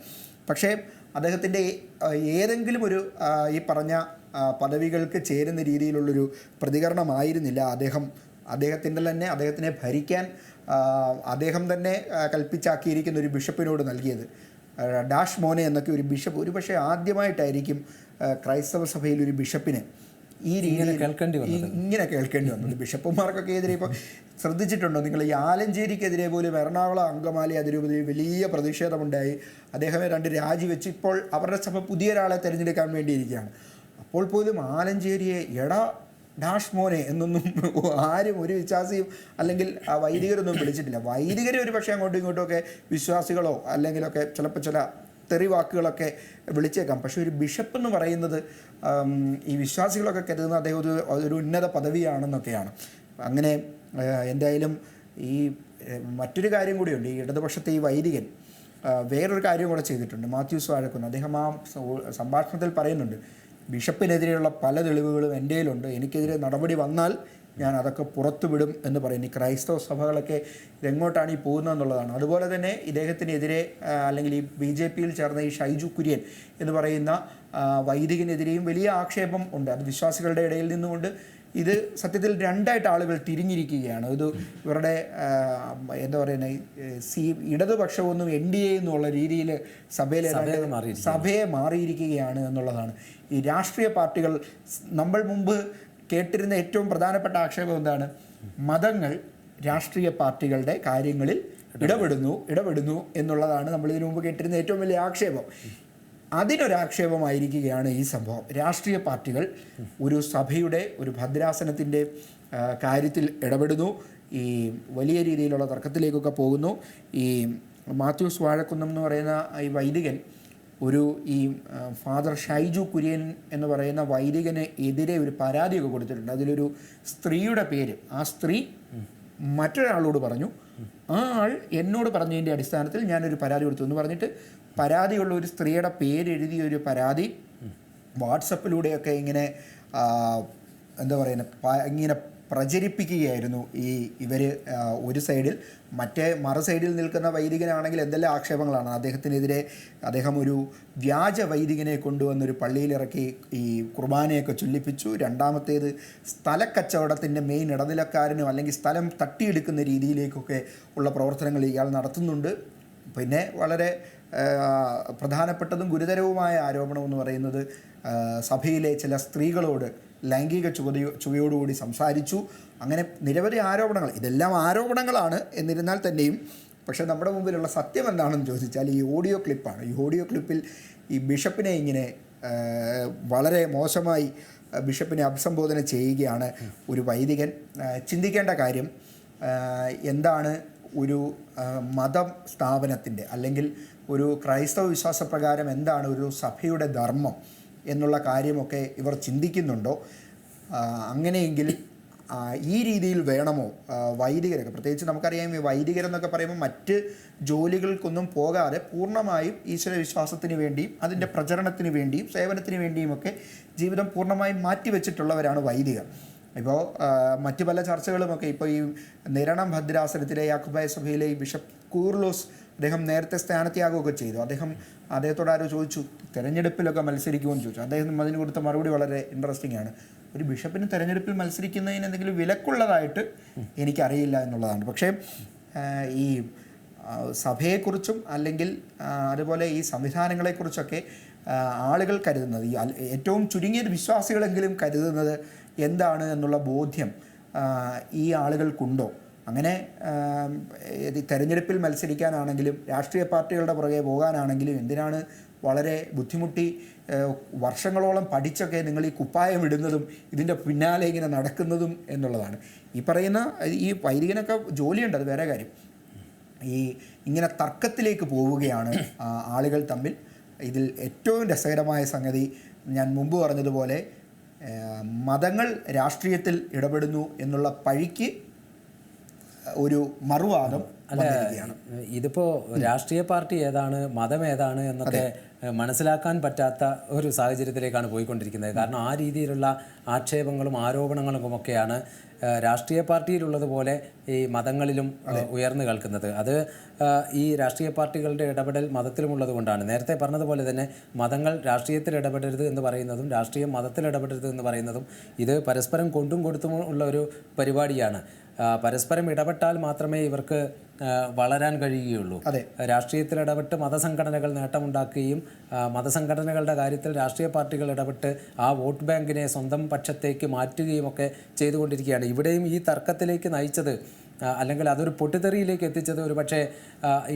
പക്ഷേ അദ്ദേഹത്തിൻ്റെ ഏതെങ്കിലും ഒരു ഈ പറഞ്ഞ പദവികൾക്ക് ചേരുന്ന രീതിയിലുള്ളൊരു പ്രതികരണമായിരുന്നില്ല അദ്ദേഹത്തിനെ ഭരിക്കാൻ അദ്ദേഹം തന്നെ കൽപ്പിച്ചാക്കിയിരിക്കുന്ന ഒരു ബിഷപ്പിനോട് നൽകിയത്. ഡാഷ് മോനെ എന്നൊക്കെ ഒരു ബിഷപ്പ്, ഒരു പക്ഷേ ആദ്യമായിട്ടായിരിക്കും ക്രൈസ്തവ സഭയിൽ ഒരു ബിഷപ്പിന് ഈ രീതിയിൽ ഇങ്ങനെ കേൾക്കേണ്ടി വന്നത്. ബിഷപ്പുമാർക്കൊക്കെ എതിരെ ഇപ്പോൾ ശ്രദ്ധിച്ചിട്ടുണ്ടോ നിങ്ങൾ? ഈ ആലഞ്ചേരിക്കെതിരെ പോലും എറണാകുളം അങ്കമാലി അതിരൂപതയിൽ വലിയ പ്രതിഷേധമുണ്ടായി. അദ്ദേഹമേ 2 രാജിവെച്ച് ഇപ്പോൾ അവരുടെ സഭ പുതിയ ഒരാളെ തിരഞ്ഞെടുക്കാൻ വേണ്ടിയിരിക്കുകയാണ്. അപ്പോൾ പോലും ആലഞ്ചേരിയെ ഡാഷ് മോനെ എന്നൊന്നും ആരും ഒരു വിശ്വാസിയും അല്ലെങ്കിൽ വൈദികരൊന്നും വിളിച്ചിട്ടില്ല. വൈദികരെ ഒരു പക്ഷേ അങ്ങോട്ടും ഇങ്ങോട്ടുമൊക്കെ വിശ്വാസികളോ അല്ലെങ്കിലൊക്കെ ചിലപ്പോൾ ചില തെറി വാക്കുകളൊക്കെ വിളിച്ചേക്കാം. പക്ഷേ ഒരു ബിഷപ്പ് എന്ന് പറയുന്നത് ഈ വിശ്വാസികളൊക്കെ കരുതുന്ന അദ്ദേഹം ഒരു ഉന്നത പദവിയാണെന്നൊക്കെയാണ്. അങ്ങനെ എന്തായാലും ഈ മറ്റൊരു കാര്യം കൂടിയുണ്ട്. ഈ ഇടതുപക്ഷത്തെ ഈ വൈദികൻ വേറൊരു കാര്യം കൂടെ ചെയ്തിട്ടുണ്ട്. മാത്യൂസ് വാഴക്കുന്നം അദ്ദേഹം ആ സംഭാഷണത്തിൽ പറയുന്നുണ്ട്, ബിഷപ്പിനെതിരെയുള്ള പല തെളിവുകളും എൻ്റെ കയ്യിലുണ്ട്, എനിക്കെതിരെ നടപടി വന്നാൽ ഞാൻ അതൊക്കെ പുറത്തുവിടും എന്ന് പറയുന്നു. ഈ ക്രൈസ്തവ സഭകളൊക്കെ ഇതെങ്ങോട്ടാണ് ഈ പോകുന്നതെന്നുള്ളതാണ്. അതുപോലെ തന്നെ ഇദ്ദേഹത്തിനെതിരെ അല്ലെങ്കിൽ ഈ BJP-യിൽ ചേർന്ന ഈ ഷൈജു കുര്യൻ എന്ന് പറയുന്ന വൈദികനെതിരെയും വലിയ ആക്ഷേപം ഉണ്ട്. അത് വിശ്വാസികളുടെ ഇടയിൽ നിന്നുകൊണ്ട് ഇത് സത്യത്തിൽ രണ്ടായിട്ട് ആളുകൾ തിരിഞ്ഞിരിക്കുകയാണ്. ഇത് ഇവരുടെ എന്താ പറയുന്നത്, ഇടതുപക്ഷമൊന്നും NDA എന്നുള്ള രീതിയിൽ സഭയെ മാറിയിരിക്കുകയാണ് എന്നുള്ളതാണ്. ഈ രാഷ്ട്രീയ പാർട്ടികൾ, നമ്മൾ മുമ്പ് കേട്ടിരുന്ന ഏറ്റവും പ്രധാനപ്പെട്ട ആക്ഷേപം എന്താണ്? മതങ്ങൾ രാഷ്ട്രീയ പാർട്ടികളുടെ കാര്യങ്ങളിൽ ഇടപെടുന്നു എന്നുള്ളതാണ് നമ്മൾ ഇതിനു മുമ്പ് കേട്ടിരുന്ന ഏറ്റവും വലിയ ആക്ഷേപം. അതിനൊരാക്ഷേപമായിരിക്കുകയാണ് ഈ സംഭവം. രാഷ്ട്രീയ പാർട്ടികൾ ഒരു സഭയുടെ ഒരു ഭദ്രാസനത്തിൻ്റെ കാര്യത്തിൽ ഇടപെടുന്നു, ഈ വലിയ രീതിയിലുള്ള തർക്കത്തിലേക്കൊക്കെ പോകുന്നു. ഈ മാത്യൂസ് വാഴക്കുന്നം എന്ന് പറയുന്ന ഈ വൈദികൻ ഈ ഫാദർ ഷൈജു കുര്യൻ എന്ന് പറയുന്ന വൈദികന് എതിരെ ഒരു പരാതിയൊക്കെ കൊടുത്തിട്ടുണ്ട്. അതിലൊരു സ്ത്രീയുടെ പേര്, ആ സ്ത്രീ മറ്റൊരാളോട് പറഞ്ഞു, ആ ആൾ എന്നോട് പറഞ്ഞതിൻ്റെ അടിസ്ഥാനത്തിൽ ഞാനൊരു പരാതി കൊടുത്തു എന്ന് പറഞ്ഞിട്ട് പരാതിയുള്ള ഒരു സ്ത്രീയുടെ പേരെഴുതിയ ഒരു പരാതി വാട്സപ്പിലൂടെയൊക്കെ ഇങ്ങനെ എന്താ പറയുന്നത്, ഇങ്ങനെ പ്രചരിപ്പിക്കുകയായിരുന്നു ഇവർ ഒരു സൈഡിൽ. മറു സൈഡിൽ നിൽക്കുന്ന വൈദികനാണെങ്കിൽ എന്തെല്ലാം ആക്ഷേപങ്ങളാണ് അദ്ദേഹത്തിനെതിരെ. അദ്ദേഹം ഒരു വ്യാജ വൈദികനെ കൊണ്ടുവന്നൊരു പള്ളിയിലിറക്കി ഈ കുർബാനയൊക്കെ ചൊല്ലിപ്പിച്ചു. രണ്ടാമത്തേത് സ്ഥലക്കച്ചവടത്തിൻ്റെ മെയിൻ ഇടനിലക്കാരനും അല്ലെങ്കിൽ സ്ഥലം തട്ടിയെടുക്കുന്ന രീതിയിലേക്കൊക്കെ ഉള്ള പ്രവർത്തനങ്ങൾ ഇയാൾ നടത്തുന്നുണ്ട്. പിന്നെ വളരെ പ്രധാനപ്പെട്ടതും ഗുരുതരവുമായ ആരോപണം എന്ന് പറയുന്നത് സഭയിലെ ചില സ്ത്രീകളോട് ലൈംഗിക ചുവയോടുകൂടി സംസാരിച്ചു. അങ്ങനെ നിരവധി ആരോപണങ്ങൾ. ഇതെല്ലാം ആരോപണങ്ങളാണ് എന്നിരുന്നാൽ തന്നെയും പക്ഷേ നമ്മുടെ മുമ്പിലുള്ള സത്യം എന്താണെന്ന് ചോദിച്ചാൽ ഈ ഓഡിയോ ക്ലിപ്പാണ്. ഈ ഓഡിയോ ക്ലിപ്പിൽ ഈ ബിഷപ്പിനെ ഇങ്ങനെ വളരെ മോശമായി ബിഷപ്പിനെ അഭിസംബോധന ചെയ്യുകയാണ് ഒരു വൈദികൻ. ചിന്തിക്കേണ്ട കാര്യം എന്താണ്, ഒരു മതം സ്ഥാപനത്തിൻ്റെ അല്ലെങ്കിൽ ഒരു ക്രൈസ്തവ വിശ്വാസപ്രകാരം എന്താണ് ഒരു സഭയുടെ ധർമ്മം എന്നുള്ള കാര്യമൊക്കെ ഇവർ ചിന്തിക്കുന്നുണ്ടോ? അങ്ങനെയെങ്കിൽ ഈ രീതിയിൽ വേണമോ വൈദികരൊക്കെ? പ്രത്യേകിച്ച് നമുക്കറിയാം, ഈ വൈദികരെന്നൊക്കെ പറയുമ്പോൾ മറ്റ് ജോലികൾക്കൊന്നും പോകാതെ പൂർണ്ണമായും ഈശ്വര വിശ്വാസത്തിന് വേണ്ടിയും അതിൻ്റെ പ്രചരണത്തിന് വേണ്ടിയും സേവനത്തിന് വേണ്ടിയുമൊക്കെ ജീവിതം പൂർണ്ണമായും മാറ്റിവെച്ചിട്ടുള്ളവരാണ് വൈദികർ. ഇപ്പോൾ മറ്റ് പല ചർച്ചകളുമൊക്കെ, ഇപ്പോൾ ഈ നിരണം ഭദ്രാസനത്തിലെ യാക്കോബായ സഭയിലെ ഈ ബിഷപ്പ് കൂർലോസ്, അദ്ദേഹം നേരത്തെ സ്ഥാനത്യാഗമൊക്കെ ചെയ്തു. അദ്ദേഹത്തോട് ആരോ ചോദിച്ചു, തെരഞ്ഞെടുപ്പിലൊക്കെ മത്സരിക്കുമെന്ന് ചോദിച്ചു. അദ്ദേഹം അതിന് കൊടുത്ത മറുപടി വളരെ ഇൻട്രസ്റ്റിംഗ് ആണ്. ഒരു ബിഷപ്പിന് തെരഞ്ഞെടുപ്പിൽ മത്സരിക്കുന്നതിന് എന്തെങ്കിലും വിലക്കുള്ളതായിട്ട് എനിക്കറിയില്ല എന്നുള്ളതാണ്. പക്ഷേ ഈ സഭയെക്കുറിച്ചും അല്ലെങ്കിൽ അതുപോലെ ഈ സംവിധാനങ്ങളെക്കുറിച്ചൊക്കെ ആളുകൾ കരുതുന്നത്, ഏറ്റവും ചുരുങ്ങിയത് വിശ്വാസികളെങ്കിലും കരുതുന്നത് എന്താണ് എന്നുള്ള ബോധ്യം ഈ ആളുകൾക്കുണ്ടോ? അങ്ങനെ തെരഞ്ഞെടുപ്പിൽ മത്സരിക്കാനാണെങ്കിലും രാഷ്ട്രീയ പാർട്ടികളുടെ പുറകെ പോകാനാണെങ്കിലും എന്തിനാണ് വളരെ ബുദ്ധിമുട്ടി വർഷങ്ങളോളം പഠിച്ചൊക്കെ നിങ്ങൾ ഈ കുപ്പായം ഇടുന്നതും ഇതിൻ്റെ പിന്നാലെ ഇങ്ങനെ നടക്കുന്നതും എന്നുള്ളതാണ്. ഈ പറയുന്ന ഈ വൈദികനൊക്കെ ജോലിയുണ്ട്, അത് വേറെ കാര്യം. ഇങ്ങനെ തർക്കത്തിലേക്ക് പോവുകയാണ് ആളുകൾ തമ്മിൽ. ഇതിൽ ഏറ്റവും രസകരമായ സംഗതി ഞാൻ മുമ്പ് പറഞ്ഞതുപോലെ മതങ്ങൾ രാഷ്ട്രീയത്തിൽ ഇടപെടുന്നു എന്നുള്ള പഴിക്ക് ഒരു മറുവാദം വന്നിരിക്കുകയാണ്. ഇതിപ്പോൾ രാഷ്ട്രീയ പാർട്ടി ഏതാണ്, മതം ഏതാണ് എന്നൊക്കെ മനസ്സിലാക്കാൻ പറ്റാത്ത ഒരു സാഹചര്യത്തിലേക്കാണ് പോയിക്കൊണ്ടിരിക്കുന്നത്. കാരണം ആ രീതിയിലുള്ള ആക്ഷേപങ്ങളും ആരോപണങ്ങളുമൊക്കെയാണ് രാഷ്ട്രീയ പാർട്ടിയിലുള്ളതുപോലെ ഈ മതങ്ങളിലും ഉയർന്നു കേൾക്കുന്നത്. അത് ഈ രാഷ്ട്രീയ പാർട്ടികളുടെ ഇടപെടൽ മതത്തിലുമുള്ളത് കൊണ്ടാണ്. നേരത്തെ പറഞ്ഞതുപോലെ തന്നെ മതങ്ങൾ രാഷ്ട്രീയത്തിൽ ഇടപെടരുത് എന്ന് പറയുന്നതും രാഷ്ട്രീയം മതത്തിൽ ഇടപെടരുത് എന്ന് പറയുന്നതും ഇത് പരസ്പരം കൊണ്ടും കൊടുത്തും ഉള്ള ഒരു പരിപാടിയാണ്. പരസ്പരം ഇടപെട്ടാൽ മാത്രമേ ഇവർക്ക് വളരാൻ കഴിയുകയുള്ളൂ. രാഷ്ട്രീയത്തിൽ ഇടപെട്ട് മതസംഘടനകൾ നേട്ടമുണ്ടാക്കുകയും മതസംഘടനകളുടെ കാര്യത്തിൽ രാഷ്ട്രീയ പാർട്ടികൾ ഇടപെട്ട് ആ വോട്ട് ബാങ്കിനെ സ്വന്തം പക്ഷത്തേക്ക് മാറ്റുകയും ഒക്കെ ചെയ്തുകൊണ്ടിരിക്കുകയാണ്. ഇവിടെയും ഈ തർക്കത്തിലേക്ക് നയിച്ചത് അല്ലെങ്കിൽ അതൊരു പൊട്ടിത്തെറിയിലേക്ക് എത്തിച്ചത് ഒരു പക്ഷേ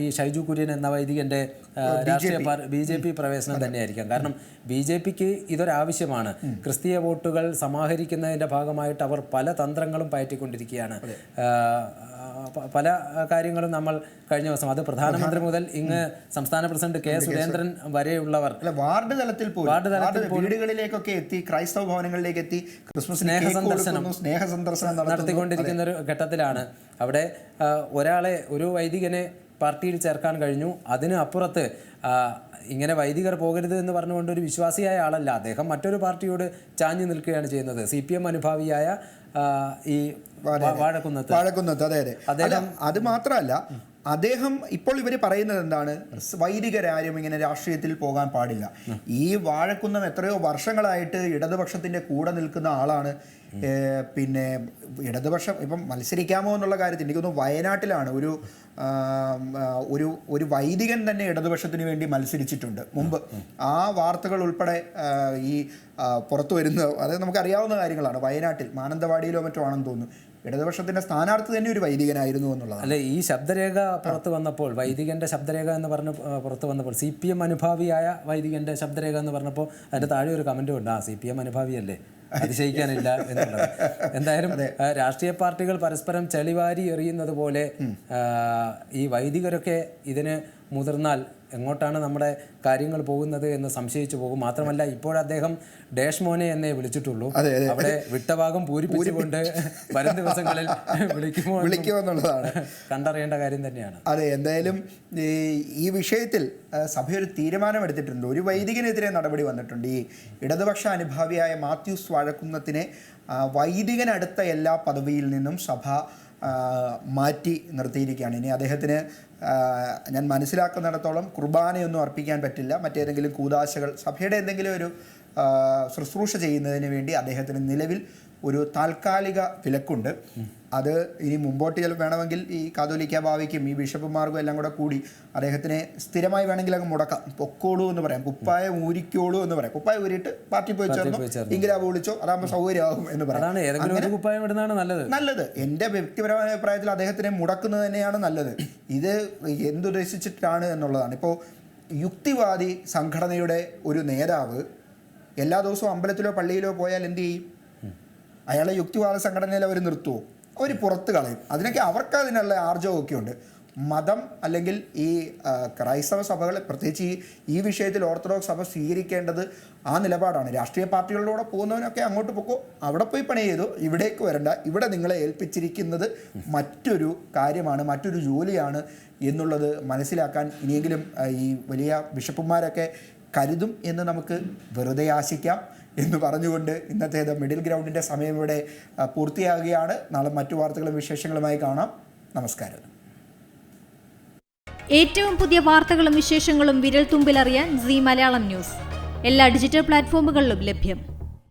ഈ ഷൈജു കുര്യൻ എന്ന വൈദികൻ്റെ BJP പ്രവേശനം തന്നെയായിരിക്കാം. കാരണം BJPക്ക് ഇതൊരാവശ്യമാണ്. ക്രിസ്തീയ വോട്ടുകൾ സമാഹരിക്കുന്നതിൻ്റെ ഭാഗമായിട്ട് അവർ പല തന്ത്രങ്ങളും പയറ്റിക്കൊണ്ടിരിക്കുകയാണ്. പല കാര്യങ്ങളും നമ്മൾ കഴിഞ്ഞ ദിവസം, അത് പ്രധാനമന്ത്രി മുതൽ ഇങ്ങ് സംസ്ഥാന പ്രസിഡന്റ് K. സുരേന്ദ്രൻ വരെയുള്ളവർ വാർഡ് തലത്തിൽ വീടുകളിലേക്കൊക്കെ എത്തി, ക്രൈസ്തവ ഭവനങ്ങളിലേക്ക് എത്തി ക്രിസ്മസ് സ്നേഹ സന്ദർശനം നടത്തിക്കൊണ്ടിരിക്കുന്ന ഒരു ഘട്ടത്തിലാണ് അവിടെ ഒരു വൈദികനെ പാർട്ടിയിൽ ചേർക്കാൻ കഴിഞ്ഞു. അതിന് അപ്പുറത്ത് ഇങ്ങനെ വൈദികർ പോകരുത് എന്ന് പറഞ്ഞുകൊണ്ട് ഒരു വിശ്വാസിയായ ആളല്ല അദ്ദേഹം. മറ്റൊരു പാർട്ടിയോട് ചാഞ്ഞു നിൽക്കുകയാണ് ചെയ്യുന്നത്. CPM അനുഭാവിയായ ഈ വാഴക്കുന്നത്ത്. അതെ. അത് മാത്രമല്ല, അദ്ദേഹം ഇപ്പോൾ ഇവർ പറയുന്നത് എന്താണ്, വൈദികരാരും ഇങ്ങനെ രാഷ്ട്രീയത്തിൽ പോകാൻ പാടില്ല. ഈ വാഴക്കുന്നം എത്രയോ വർഷങ്ങളായിട്ട് ഇടതുപക്ഷത്തിന്റെ കൂടെ നിൽക്കുന്ന ആളാണ്. പിന്നെ ഇടതുപക്ഷം ഇപ്പം മത്സരിക്കാമോ എന്നുള്ള കാര്യത്തിൽ എനിക്ക് തോന്നുന്നു വയനാട്ടിലാണ് ഒരു വൈദികൻ തന്നെ ഇടതുപക്ഷത്തിന് വേണ്ടി മത്സരിച്ചിട്ടുണ്ട് മുമ്പ്. ആ വാർത്തകൾ ഉൾപ്പെടെ ഈ പുറത്തു വരുന്ന, അത് നമുക്കറിയാവുന്ന കാര്യങ്ങളാണ്. വയനാട്ടിൽ മാനന്തവാടിയിലോ മറ്റോ ആണെന്ന് തോന്നുന്നു ഇടതുപക്ഷത്തിന്റെ സ്ഥാനാർത്ഥി തന്നെ ഒരു വൈദികനായിരുന്നു എന്നുള്ളതാണ്. അല്ലെ, ഈ ശബ്ദരേഖ പുറത്തു വന്നപ്പോൾ, വൈദികന്റെ ശബ്ദരേഖ എന്ന് പറഞ്ഞ് പുറത്തു വന്നപ്പോൾ, CPM അനുഭാവിയായ വൈദികന്റെ ശബ്ദരേഖ എന്ന് പറഞ്ഞപ്പോൾ അതിന്റെ താഴെ ഒരു കമന്റും ഉണ്ട്, CPM അനുഭാവിയല്ലേ, അതിശയിക്കാനില്ല എന്നുള്ളത്. എന്തായാലും രാഷ്ട്രീയ പാർട്ടികൾ പരസ്പരം ചെളിവാരി എറിയുന്നത് പോലെ ഈ വൈദികരൊക്കെ ഇതിന് മുതിർന്നാൽ എങ്ങോട്ടാണ് നമ്മുടെ കാര്യങ്ങൾ പോകുന്നത് എന്ന് സംശയിച്ചു പോകും. മാത്രമല്ല, ഇപ്പോൾ അദ്ദേഹം ഡേഷ് മോനെ എന്നേ വിളിച്ചിട്ടുള്ളൂ. അവിടെ വിട്ടഭാഗം പൂരിപ്പിച്ചുകൊണ്ട് വരും ദിവസങ്ങളിൽ വിളിക്കുമോ എന്നുള്ളതാണ് കണ്ടറിയേണ്ട കാര്യം തന്നെയാണ്. അതെ, എന്തായാലും ഈ വിഷയത്തിൽ സഭ ഒരു തീരുമാനമെടുത്തിട്ടുണ്ട്. ഒരു വൈദികനെതിരെ നടപടി വന്നിട്ടുണ്ട്. ഈ ഇടതുപക്ഷ അനുഭാവിയായ മാത്യൂസ് വാഴക്കുന്നത്തിനെ വൈദികനടുത്ത എല്ലാ പദവിയിൽ നിന്നും സഭ മാറ്റി നിർത്തിയിരിക്കുകയാണ്. ഇനി അദ്ദേഹത്തിന് ഞാൻ മനസ്സിലാക്കുന്നിടത്തോളം കുർബാനയൊന്നും അർപ്പിക്കാൻ പറ്റില്ല. മറ്റേതെങ്കിലും കൂദാശകൾ, സഭയുടെ എന്തെങ്കിലും ഒരു ശുശ്രൂഷ ചെയ്യുന്നതിന് വേണ്ടി അദ്ദേഹത്തിന് നിലവിൽ ഒരു താൽക്കാലിക വിലക്കുണ്ട്. അത് ഇനി മുമ്പോട്ട് വേണമെങ്കിൽ ഈ കാതോലിക്ക ഭാവിക്കും ഈ ബിഷപ്പുമാർക്കും എല്ലാം കൂടി അദ്ദേഹത്തിനെ സ്ഥിരമായി വേണമെങ്കിൽ അങ്ങ് മുടക്കാം. പൊക്കോളൂ എന്ന് പറയാം, കുപ്പായ ഊരിക്കോളൂ എന്ന് പറയാം. കുപ്പായ ഊരിയിട്ട് പാർട്ടി പോയി ചേർന്നു, ഇംഗ്ലാബ് വിളിച്ചോ, അതാകുമ്പോൾ സൗകര്യമാകും എന്ന് പറയാം. നല്ലത്. എൻ്റെ വ്യക്തിപരമായ അഭിപ്രായത്തിൽ അദ്ദേഹത്തിനെ മുടക്കുന്നത് തന്നെയാണ് നല്ലത്. ഇത് എന്തുദ്ദേശിച്ചിട്ടാണ് എന്നുള്ളതാണ്. ഇപ്പോൾ യുക്തിവാദി സംഘടനയുടെ ഒരു നേതാവ് എല്ലാ ദിവസവും അമ്പലത്തിലോ പള്ളിയിലോ പോയാൽ എന്ത് ചെയ്യും? അയാളെ യുക്തിവാദ സംഘടനയിൽ അവർ നിർത്തുമോ? അവർ പുറത്ത് കളയും. അതിനൊക്കെ അവർക്ക് അതിനുള്ള ആർജവമൊക്കെ ഉണ്ട്. മതം അല്ലെങ്കിൽ ഈ ക്രൈസ്തവ സഭകൾ, പ്രത്യേകിച്ച് ഈ വിഷയത്തിൽ ഓർത്തഡോക്സ് സഭ സ്വീകരിക്കേണ്ടത് ആ നിലപാടാണ്. രാഷ്ട്രീയ പാർട്ടികളിലൂടെ പോകുന്നവനൊക്കെ അങ്ങോട്ട് പോക്കോ, അവിടെ പോയി പണി ചെയ്തു, ഇവിടേക്ക് വരണ്ട, ഇവിടെ നിങ്ങളെ ഏൽപ്പിച്ചിരിക്കുന്നത് മറ്റൊരു കാര്യമാണ്, മറ്റൊരു ജോലിയാണ് എന്നുള്ളത് മനസ്സിലാക്കാൻ ഇനിയെങ്കിലും ഈ വലിയ ബിഷപ്പുമാരൊക്കെ കരുതും എന്ന് നമുക്ക് വെറുതെ ആശിക്കാം എന്ന് പറഞ്ഞുകൊണ്ട് ഇന്നത്തെ മിഡിൽ ഗ്രൗണ്ടിൻ്റെ സമയം ഇവിടെ പൂർത്തിയാകുകയാണ്. നാളെ മറ്റു വാർത്തകളും വിശേഷങ്ങളുമായി കാണാം. നമസ്കാരം. ഏറ്റവും പുതിയ വാർത്തകളും വിശേഷങ്ങളും വിരൽ തുമ്പിലറിയാൻ സീ മലയാളം ന്യൂസ് എല്ലാ ഡിജിറ്റൽ പ്ലാറ്റ്ഫോമുകളിലും ലഭ്യം.